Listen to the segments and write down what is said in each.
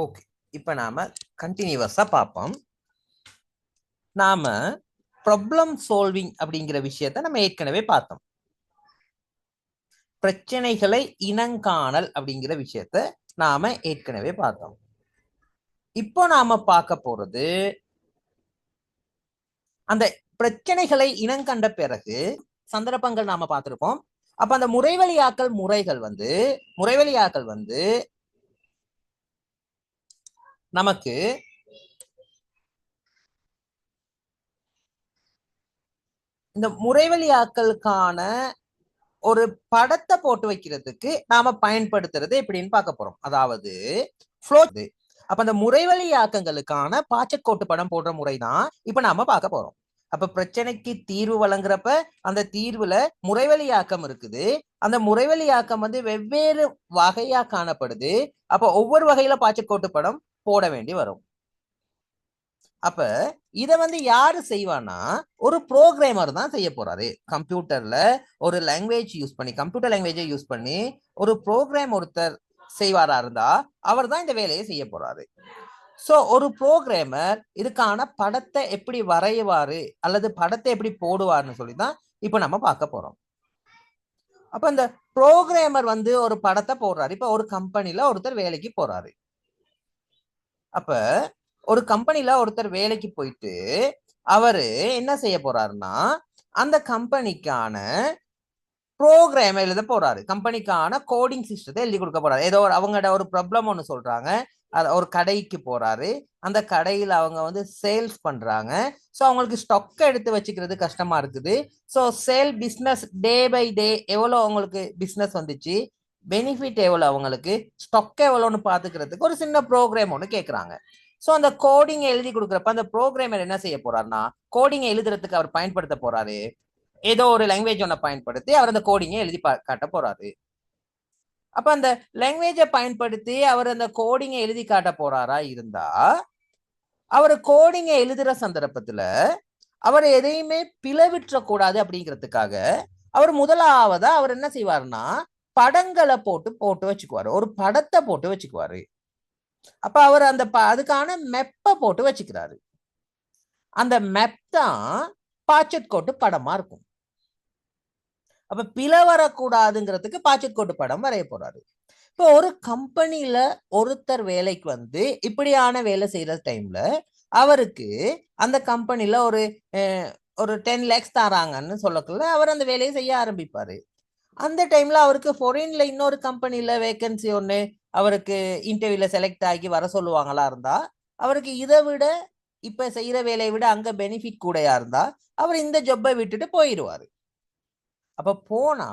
Okay, இப்ப நாம கண்டினியூவஸா பார்ப்போம். நாம ப்ராப்ளம் சால்விங் அப்படிங்கிற விஷயத்த நம்ம ஏற்கனவே பார்த்தோம். பிரச்சனைகளை இனங்காணல் அப்படிங்கிற விஷயத்த நாம ஏற்கனவே பார்த்தோம். இப்போ நாம பார்க்க போறது, அந்த பிரச்சனைகளை இனங்கண்ட பிறகு சந்தர்ப்பங்கள் நாம பார்த்திருப்போம். அப்ப அந்த முறைவழியாக்கல் முறைவழியாக்கல் வந்து நமக்கு இந்த முறைவழியாக்கலுக்கான ஒரு படத்தை போட்டு வைக்கிறதுக்கு நாம பயன்படுத்துறது எப்படின்னு பார்க்க போறோம். அதாவது ஃப்ளோ. அப்ப அந்த முறைவழியாக்கங்களுக்கான பாய்ச்சற்கோட்டு படம் போடுற முறைதான் இப்ப நாம பார்க்க போறோம். அப்ப பிரச்சனைக்கு தீர்வு வழங்குறப்ப அந்த தீர்வுல முறைவழியாக்கம் இருக்குது. அந்த முறைவழியாக்கம் வந்து வெவ்வேறு வகையா காணப்படுது. அப்ப ஒவ்வொரு வகையில பாய்ச்சற்கோட்டு படம் போட வேண்டி வரும். அப்ப இத வந்து யாரு செய்வானா, ஒரு புரோகிராமர் தான் செய்ய போறாரு. கம்ப்யூட்டர்ல ஒரு லாங்குவேஜ் யூஸ் பண்ணி, கம்ப்யூட்டர் லாங்குவேஜை யூஸ் பண்ணி ஒரு புரோகிராம் ஒருத்தர் செய்வாரா இருந்தா அவர் தான் இந்த வேலையை செய்ய போறாரு. சோ ஒரு புரோகிராமர் இதுக்கான படத்தை எப்படி வரைவாரு அல்லது படத்தை எப்படி போடுவார்னு சொல்லிதான் இப்ப நம்ம பார்க்க போறோம். அப்ப இந்த புரோகிராமர் வந்து ஒரு படத்தை போடுறாரு. இப்ப ஒரு கம்பெனில ஒருத்தர் வேலைக்கு போறாரு. அப்ப ஒரு கம்பெனில ஒருத்தர் வேலைக்கு போயிட்டு அவரு என்ன செய்ய போறாருன்னா, அந்த கம்பெனிக்கான ப்ரோக்ராம் எழுத போறாரு. கம்பெனிக்கான கோடிங் சிஸ்டத்தை எழுதி கொடுக்க போறாரு. ஏதோ அவங்களோட ஒரு ப்ராப்ளம் ஒன்று சொல்றாங்க. ஒரு கடைக்கு போறாரு. அந்த கடையில் அவங்க வந்து சேல்ஸ் பண்றாங்க. ஸோ அவங்களுக்கு ஸ்டாக் எடுத்து வச்சுக்கிறது கஷ்டமா இருக்குது. So sale business day by day எவ்வளோ அவங்களுக்கு பிஸ்னஸ் வந்துச்சு, பெனிஃபிட் எவ்வளோ, அவங்களுக்கு ஸ்டாக் எவ்வளோன்னு பார்த்துக்கிறதுக்கு ஒரு சின்ன ப்ரோக்ராம் ஒன்று கேட்குறாங்க. ஸோ அந்த கோடிங் எழுதி கொடுக்குறப்ப அந்த ப்ரோக்ராமர் என்ன செய்ய போறாருன்னா, கோடிங் எழுதுறதுக்கு அவர் பயன்படுத்த போறாரு ஏதோ ஒரு லாங்குவேஜ் ஒன்ன பயன்படுத்தி அவர் அந்த கோடிங்கை எழுதி காட்ட போறாரு. அப்ப அந்த லாங்குவேஜை பயன்படுத்தி அவர் அந்த கோடிங்கை எழுதி காட்ட போறாரா இருந்தா, அவர் கோடிங்கை எழுதுற சந்தர்ப்பத்துல அவர் எதையுமே பிளவிற்ற கூடாது அப்படிங்கிறதுக்காக அவர் முதலாவதா அவர் என்ன செய்வாருன்னா, படங்களை போட்டு போட்டு வச்சுக்குவாரு. ஒரு படத்தை போட்டு வச்சுக்குவாரு. அப்ப அவர் அந்த அதுக்கான மெப்ப போட்டு வச்சுக்கிறாரு. அந்த மெப் தான் பாய்ச்சற்கோட்டு படமா இருக்கும். அப்ப பிழை வரக்கூடாதுங்கிறதுக்கு பாய்ச்சற்கோட்டு படம் வரைய போறாரு. இப்போ ஒரு கம்பெனில ஒருத்தர் வேலைக்கு வந்து இப்படியான வேலை செய்யற டைம்ல அவருக்கு அந்த கம்பெனில ஒரு 10 lakhs தராங்கன்னு சொல்லக்குள்ள அவர் அந்த வேலையை செய்ய ஆரம்பிப்பாரு. அந்த டைம்ல அவருக்கு ஃபாரின்ல இன்னொரு கம்பெனில வேகன்சி ஒன்று அவருக்கு இன்டர்வியூல செலக்ட் ஆகி வர சொல்லுவாங்களா இருந்தா, அவருக்கு இதை விட இப்ப செய்யற வேலையை விட அங்க பெனிஃபிட் கூடயா இருந்தா அவர் இந்த ஜொப்பை விட்டுட்டு போயிடுவாரு. அப்ப போனா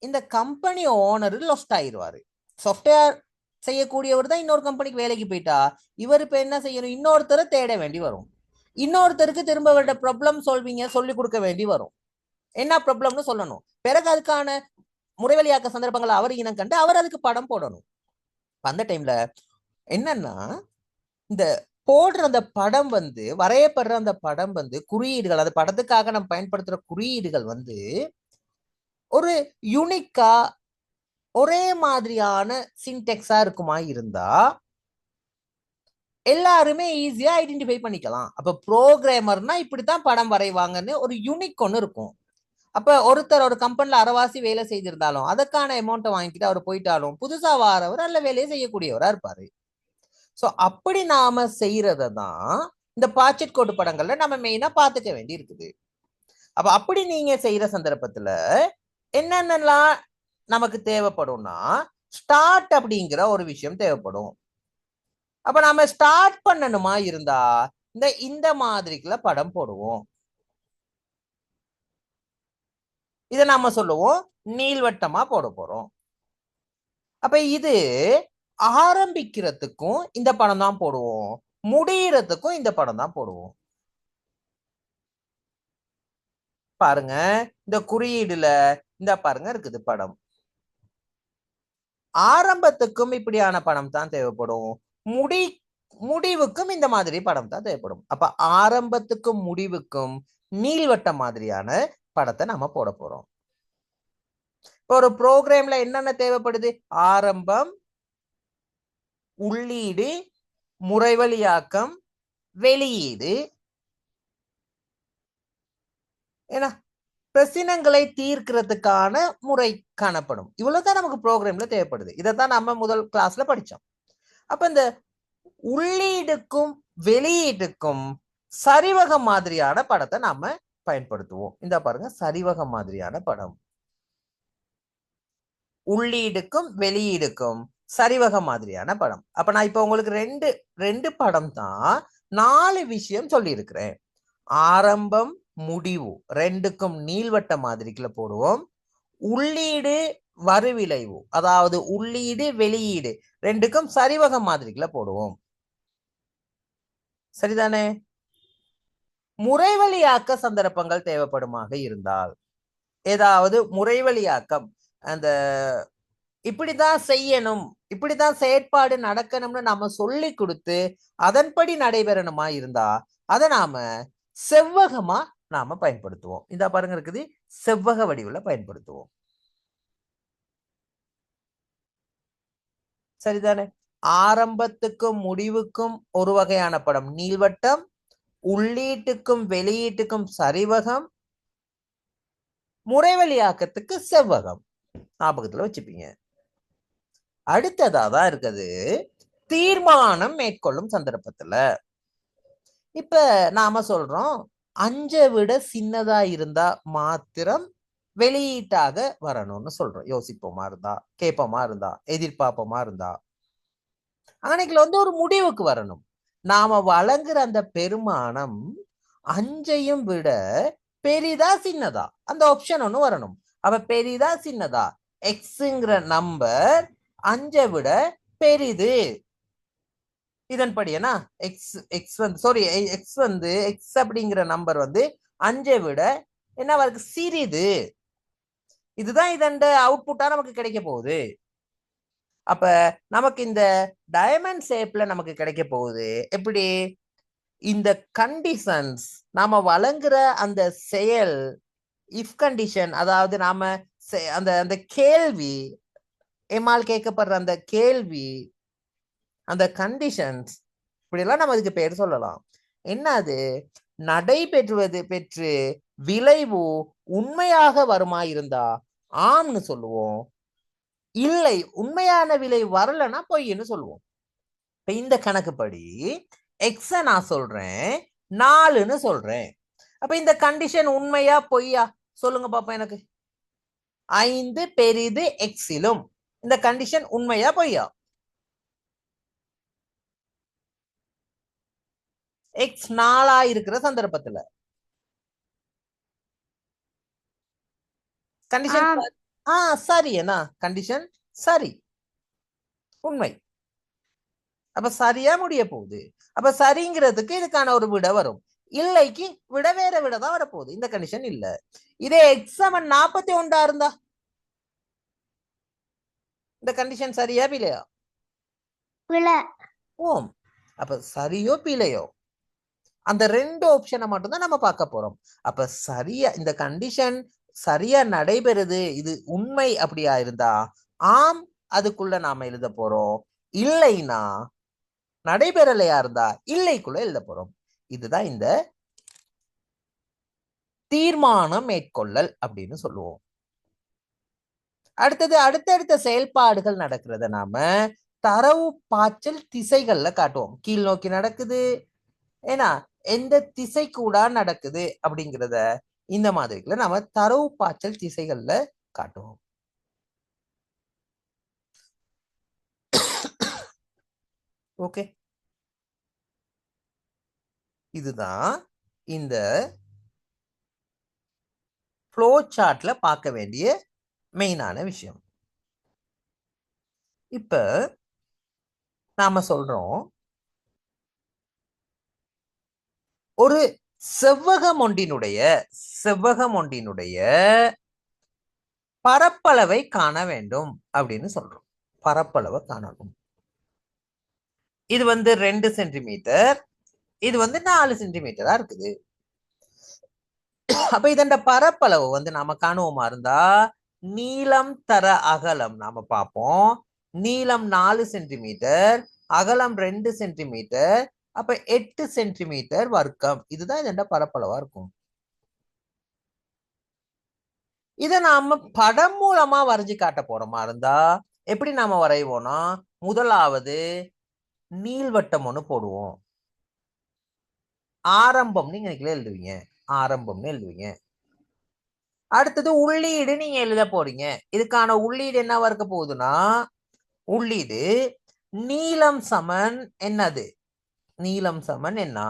இந்த கம்பெனி ஓனர் லொஸ்ட் ஆயிடுவாரு. சாஃப்ட்வேர் செய்யக்கூடியவர் தான் இன்னொரு கம்பெனிக்கு வேலைக்கு போயிட்டா இவர் இப்ப என்ன செய்யணும், இன்னொருத்தரை தேட வேண்டி வரும். இன்னொருத்தருக்கு திரும்ப அவரோட ப்ராப்ளம் சால்விங்க சொல்லி கொடுக்க வேண்டி வரும். என்ன ப்ராப்ளம்னு சொல்லணும். பிறகு அதுக்கான முறைவழியாக்க சந்தர்ப்பங்களை அவர் இனம் கண்டு அவர் அதுக்கு படம் போடணும். அந்த டைம்ல என்னன்னா, இந்த போடுற அந்த படம் வந்து வரையப்படுற அந்த படம் வந்து குறியீடுகள், அந்த படத்துக்காக நம்ம பயன்படுத்துற குறியீடுகள் வந்து ஒரு யூனிக்கா ஒரே மாதிரியான சின்டெக்ஸா இருக்குமா இருந்தா எல்லாருமே ஈஸியா ஐடென்டிஃபை பண்ணிக்கலாம். அப்ப புரோகிராமர்னா இப்படித்தான் படம் வரைவாங்கன்னு ஒரு யூனிக் ஒன்று இருக்கும். அப்ப ஒருத்தர் ஒரு கம்பெனில அரைவாசி வேலை செய்திருந்தாலும் அதுக்கான அமௌண்ட்டை வாங்கிட்டு அவர் போயிட்டாலும் புதுசா வாரவர் நல்ல வேலையை செய்யக்கூடியவரா இருப்பாரு. சோ அப்படி நாம செய்யறத தான் இந்த பாய்ச்சற்கோட்டு படங்கள்ல நம்ம மெயினா பாத்துக்க வேண்டி இருக்குது. அப்ப அப்படி நீங்க செய்யற சந்தர்ப்பத்துல என்னென்னலாம் நமக்கு தேவைப்படும்னா, ஸ்டார்ட் அப்படிங்கிற ஒரு விஷயம் தேவைப்படும். அப்ப நாம ஸ்டார்ட் பண்ணணுமா இருந்தா இந்த மாதிரிக்குள்ள படம் போடுவோம். இதை நாம சொல்லுவோம் நீள்வட்டமா போட போறோம். அப்ப இது ஆரம்பிக்கிறதுக்கும் இந்த படம் தான் போடுவோம், முடியறதுக்கும் இந்த படம் தான் போடுவோம். பாருங்க, இந்த குறியீடுல இந்த பாருங்க இருக்குது படம். ஆரம்பத்துக்கும் இப்படியான படம் தான் தேவைப்படும், முடிவுக்கும் இந்த மாதிரி படம் தான் தேவைப்படும். அப்ப ஆரம்பத்துக்கும் முடிவுக்கும் நீள்வட்டம் மாதிரியான படத்தை நம்ம போட போறோம். இப்போ ஒரு ப்ரோக்ராம்ல என்னென்ன தேவைப்படுது, ஆரம்பம், உள்ளீடு, முறைவழியாக்கம், வெளியீடு. ஏன்னா பிரச்சனைகளை தீர்க்கிறதுக்கான முறை காணப்படும். இவ்வளவுதான் நமக்கு ப்ரோக்ராம்ல தேவைப்படுது. இதைத்தான் நம்ம முதல் கிளாஸ்ல படிச்சோம். அப்ப இந்த உள்ளீடுக்கும் வெளியீட்டுக்கும் சரிவக மாதிரியான படத்தை நாம பயன்படுத்துவோம். இந்த பாருங்க, சரிவக மாதிரியான படம். உள்ளீடுக்கும் வெளியீடுக்கும் சரிவக மாதிரியான படம். அப்ப நான் இப்ப உங்களுக்கு ரெண்டு படம் தான் 4 விஷயம் சொல்லி இருக்கிறேன். ஆரம்பம், முடிவு ரெண்டுக்கும் நீள்வட்ட மாதிரிக்குள்ள போடுவோம். உள்ளீடு, வருவிளைவு, அதாவது உள்ளீடு வெளியீடு ரெண்டுக்கும் சரிவக மாதிரிக்குள்ள போடுவோம். சரிதானே? முறைவழியாக்க சந்தர்ப்பங்கள் தேவைப்படுமாக இருந்தால், ஏதாவது முறைவழியாக்கம், அந்த இப்படிதான் செய்யணும், இப்படிதான் செயற்பாடு நடக்கணும்னு நாம சொல்லி கொடுத்து அதன்படி நடைபெறணுமா இருந்தா அதை நாம செவ்வகமா நாம பயன்படுத்துவோம். இந்த பாருங்க இருக்குது, செவ்வக வடிவில் பயன்படுத்துவோம். சரிதானே? ஆரம்பத்துக்கும் முடிவுக்கும் ஒரு வகையான படம் நீள்வட்டம், உள்ளீட்டுக்கும் வெளியீட்டுக்கும் சரிவகம், முறைவழியாக்கத்துக்கு செவ்வகம். ஞாபகத்துல வச்சுப்பீங்க. அடுத்ததான் இருக்குது தீர்மானம் மேற்கொள்ளும் சந்தர்ப்பத்துல. இப்ப நாம சொல்றோம் 5 விட சின்னதா இருந்தா மாத்திரம் வெளியீட்டாக வரணும்னு சொல்றோம். யோசிப்போமா இருந்தா, கேட்போமா இருந்தா, எதிர்பார்ப்போமா இருந்தா, அன்னைக்குல ஒரு முடிவுக்கு வரணும். நாம வழங்குற அந்த பெருமானம் 5ஐயும் விட பெரிதா சின்னதா, அந்த ஆப்ஷன் ஒண்ணு வரணும். அப்ப பெரிதா சின்னதா, எக்ஸ்ங்கிற நம்பர் 5ஐ விட பெரிது. இதன்படி என்ன, எக்ஸ் அப்படிங்கிற நம்பர் 5ஐ விட என்ன இருக்கு, சிறிது. இதுதான் இதன் அவுட்புட்டா நமக்கு கிடைக்க போகுது. அப்ப நமக்கு இந்த டைமண்ட் ஷேப்ல நமக்கு கிடைக்க போகுது. எப்படி? இந்த கண்டிஷன்ஸ், நாம வழங்குற அந்த செயல், இஃப் கண்டிஷன், அதாவது நாம அந்த அந்த கேள்வி, எம்மால் கேட்கப்படுற அந்த கேள்வி, அந்த கண்டிஷன்ஸ், இப்படி எல்லாம் நம்ம அதுக்கு பேர் சொல்லலாம். என்ன அது? பெற்று விளைவு உண்மையாக வருமா இருந்தா ஆம்னு சொல்லுவோம். இல்லை, உண்மையான விலை வரலன்னா பொய்ன்னு சொல்லுவோம். இப்ப இந்த கணக்குப்படி எக்ஸ நான் சொல்றேன், 4ன்னு சொல்றேன். அப்ப இந்த கண்டிஷன் உண்மையா பொய்யா சொல்லுங்க பாப்பா எனக்கு. 5 பெரிது எக்ஸிலும், இந்த கண்டிஷன் உண்மையா பொய்யா? எக்ஸ் 4ஆ இருக்கிற சந்தர்ப்பத்துல கண்டிஷன் சரி. என்ன கண்டிஷன்? சரி, உண்மை. அப்ப சரியா முடிய போகுது. அப்ப சரிங்கிறதுக்கு இதுக்கான ஒரு விட வரும். இல்லைக்கு விட வேற விடதான் வரப்போகுது. இந்த கண்டிஷன் இல்ல. இதே எக்ஸ் 41 இருந்தா இந்த கண்டிஷன் சரியா பிழையா? ஓம். அப்ப சரியோ பிழையோ அந்த 2 ஆப்ஷனை மட்டும்தான் நம்ம பார்க்க போறோம். அப்ப சரியா இந்த கண்டிஷன் சரியா நடைபெறுது, இது உண்மை அப்படியா இருந்தா ஆம் அதுக்குள்ள நாம எழுத போறோம். இல்லைன்னா, நடைபெறலையா இருந்தா இல்லைக்குள்ள எழுத போறோம். இதுதான் இந்த தீர்மானம் மேற்கொள்ளல் அப்படின்னு சொல்லுவோம். அடுத்தது அடுத்தடுத்த செயல்பாடுகள் நடக்கிறத நாம தரவு பாய்ச்சல் திசைகள்ல காட்டுவோம். கீழ் நோக்கி நடக்குது, ஏன்னா எந்த திசை கூட நடக்குது அப்படிங்கிறத இந்த மாதிரிக்குள்ள நாம தரவு பாய்ச்சல் திசைகள்ல காட்டுவோம். ஓகே, இதுதான் இந்த ஃப்ளோ சார்ட்ல பார்க்க வேண்டிய மெயினான விஷயம். இப்ப நாம சொல்றோம் ஒரு செவ்வகம் ஒன்றினுடைய பரப்பளவை காண வேண்டும் அப்படின்னு சொல்றோம். பரப்பளவை காணணும். இது 2 சென்டிமீட்டர், இது 4 சென்டிமீட்டரா இருக்குது. அப்ப இதன் பரப்பளவு நாம காணுவோமா இருந்தா நீளம் தர அகலம் நாம பார்ப்போம். நீளம் 4 சென்டிமீட்டர், அகலம் 2 சென்டிமீட்டர், அப்ப 8 சென்டிமீட்டர் வர்க்கம். இதுதான் இதோட பரப்பளவா இருக்கும். இத நாம படம் மூலமா வரைஞ்சு காட்ட போறோமா இருந்தா எப்படி நாம வரைவோம்னா, முதலாவது நீள்வட்டம் ஒண்ணு போடுவோம். ஆரம்பம் நீங்க எழுதுவீங்க, ஆரம்பம்னு எழுதுவீங்க. அடுத்தது உள்ளீடு நீங்க எழுத போறீங்க. இதுக்கான உள்ளீடு என்னவா இருக்க போகுதுன்னா, உள்ளீடு நீளம் சமன் என்னது, நீளம் சமன் என்ன.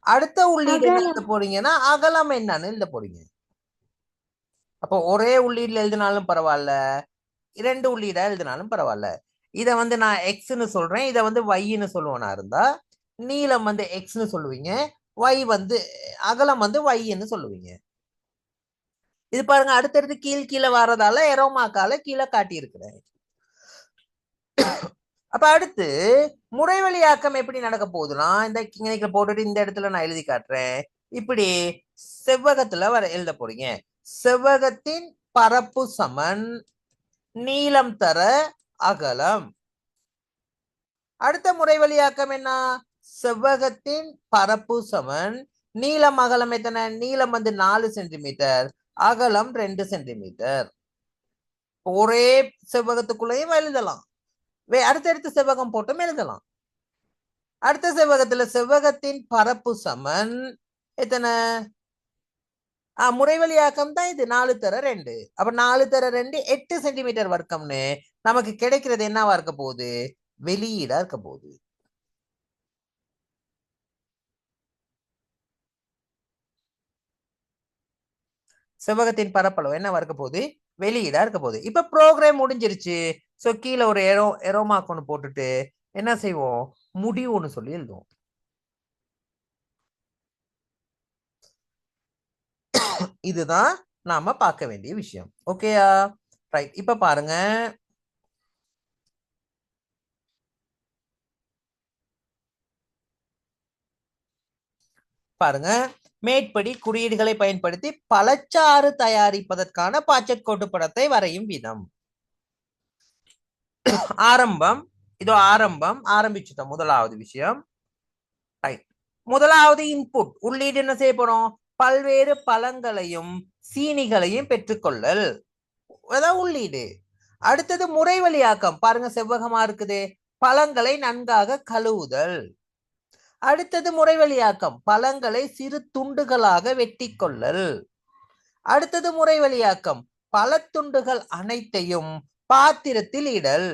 அடுத்த உள்ளீடு என்ன எழுத போறீங்கன்னா, அகலம் என்னன்னு எழுத போறீங்க. அப்போ ஒரே உள்ளீடுல எழுதினாலும் பரவாயில்ல, 2 உள்ளீடா எழுதினாலும் பரவாயில்ல. இத நான் எக்ஸ்ன்னு சொல்றேன், இத ஒய்ன்னு சொல்லுவனா இருந்தா, நீளம் எக்ஸ்ன்னு சொல்லுவீங்க, ஒய் அகலம் ஒய்ன்னு சொல்லுவீங்க. இது பாருங்க, அடுத்தடுத்து கீழே வர்றதால எரோமாக்கால கீழே காட்டி இருக்கிறேன். அப்ப அடுத்து முறைவழியாக்கம் எப்படி நடக்க போகுதுன்னா, இந்த போட்டுட்டு இந்த இடத்துல நான் எழுதி காட்டுறேன். இப்படி செவ்வகத்துல எழுத போறீங்க. செவ்வகத்தின் பரப்பு சமன் நீளம் தர அகலம். அடுத்த முறைவழியாக்கம் என்ன, செவ்வகத்தின் பரப்பு சமன் நீளம் அகலம் எத்தனை, நீளம் 4 சென்டிமீட்டர், அகலம் 2 சென்டிமீட்டர். ஒரே செவ்வகத்துக்குள்ளேயும் எழுதலாம், அடுத்தடுத்த செவ்வகம் போட்டும் எழுதலாம். அடுத்த செவ்வகத்துல செவ்வகத்தின் பரப்பு சமன் எத்தனை, முறைவழியாக்கம் தான் இது, 4 தர 2. அப்ப 4 தர 2 8 சென்டிமீட்டர் வர்க்கம்னு நமக்கு கிடைக்கிறது என்னவா இருக்க போகுது, வெளியீடா இருக்க போகுது. செவ்வகத்தின் பரப்பளவு என்ன இருக்க போகுது, வெளியீடா இருக்க போகுது. இப்ப ப்ரோக்ராம் முடிஞ்சிருச்சு. சோ கீழே ஒரு எரோமார்க் ஒன்று போட்டுட்டு என்ன செய்வோம், முடிவுன்னு சொல்லி எழுதுவோம். இதுதான் நாம பார்க்க வேண்டிய விஷயம். ஓகேயா, ரைட். இப்ப பாருங்க, பாருங்க, மேற்படி குறியீடுகளை பயன்படுத்தி பழச்சாறு தயாரிப்பதற்கான பாய்ச்சற்கோட்டு படத்தை வரையும் விதம். ஆரம்பம், இதோ ஆரம்பம், ஆரம்பிச்சுட்டோம். முதலாவது விஷயம், முதலாவது இன்புட் உள்ளீடு என்ன செய்ய போறோம், பல்வேறு பழங்களையும் சீனிகளையும் பெற்றுக்கொள்ளல், அதான் உள்ளீடு. அடுத்தது முறைவழியாக்கம், பாருங்க செவ்வகமா இருக்குது, பழங்களை நன்காக கழுவுதல். அடுத்தது முறைவழியாக்கம், பழங்களை சிறு துண்டுகளாக வெட்டி கொள்ளல். அடுத்தது முறைவழியாக்கம், பழத்துண்டுகள் அனைத்தையும் பாத்திரத்தில் இடல்.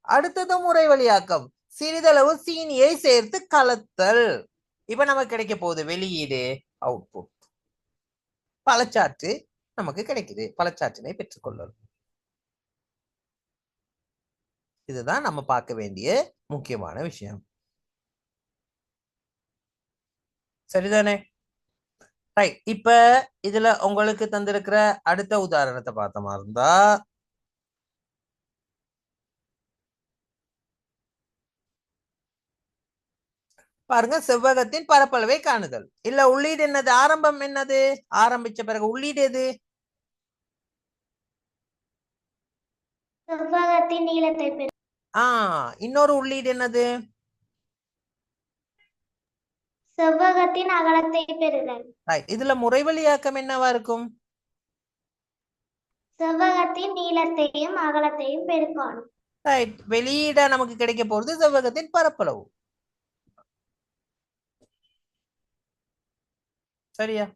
அடுத்தது முறைவழியாக்கம், சிறிதளவு சீனியை சேர்த்து கலத்தல். இப்ப நமக்கு கிடைக்க போகுது வெளியீடு, அவுட்புட், பழச்சாற்று நமக்கு கிடைக்குது, பழச்சாற்றினை பெற்றுக்கொள்ளல். இதுதான் நம்ம பார்க்க வேண்டிய முக்கியமான விஷயம். சரிதானே, ரைட். இப்ப இதுல உங்களுக்கு தந்திருக்கிற அடுத்த உதாரணத்தை பார்த்த மாதிரி இருந்தா, பாருங்க, செவ்வகத்தின் பரப்பளவை காணுதல். இல்ல உள்ளீடு என்னது, ஆரம்பம் என்னது, ஆரம்பிச்ச பிறகு உள்ளீடு எது, செவ்வகத்தின் நீளத்தை பெறுதல். இன்னொரு உள்ளீடு என்னது, செவ்வகத்தின் அகலத்தை பெறுதல். இதுல முறைவழியாக்கம் என்னவா இருக்கும், செவ்வகத்தின் நீளத்தையும் அகலத்தையும் பெருக்கணும். ரைட். வெளியீடா நமக்கு கிடைக்க போறது செவ்வகத்தின் பரப்பளவு. சரியா?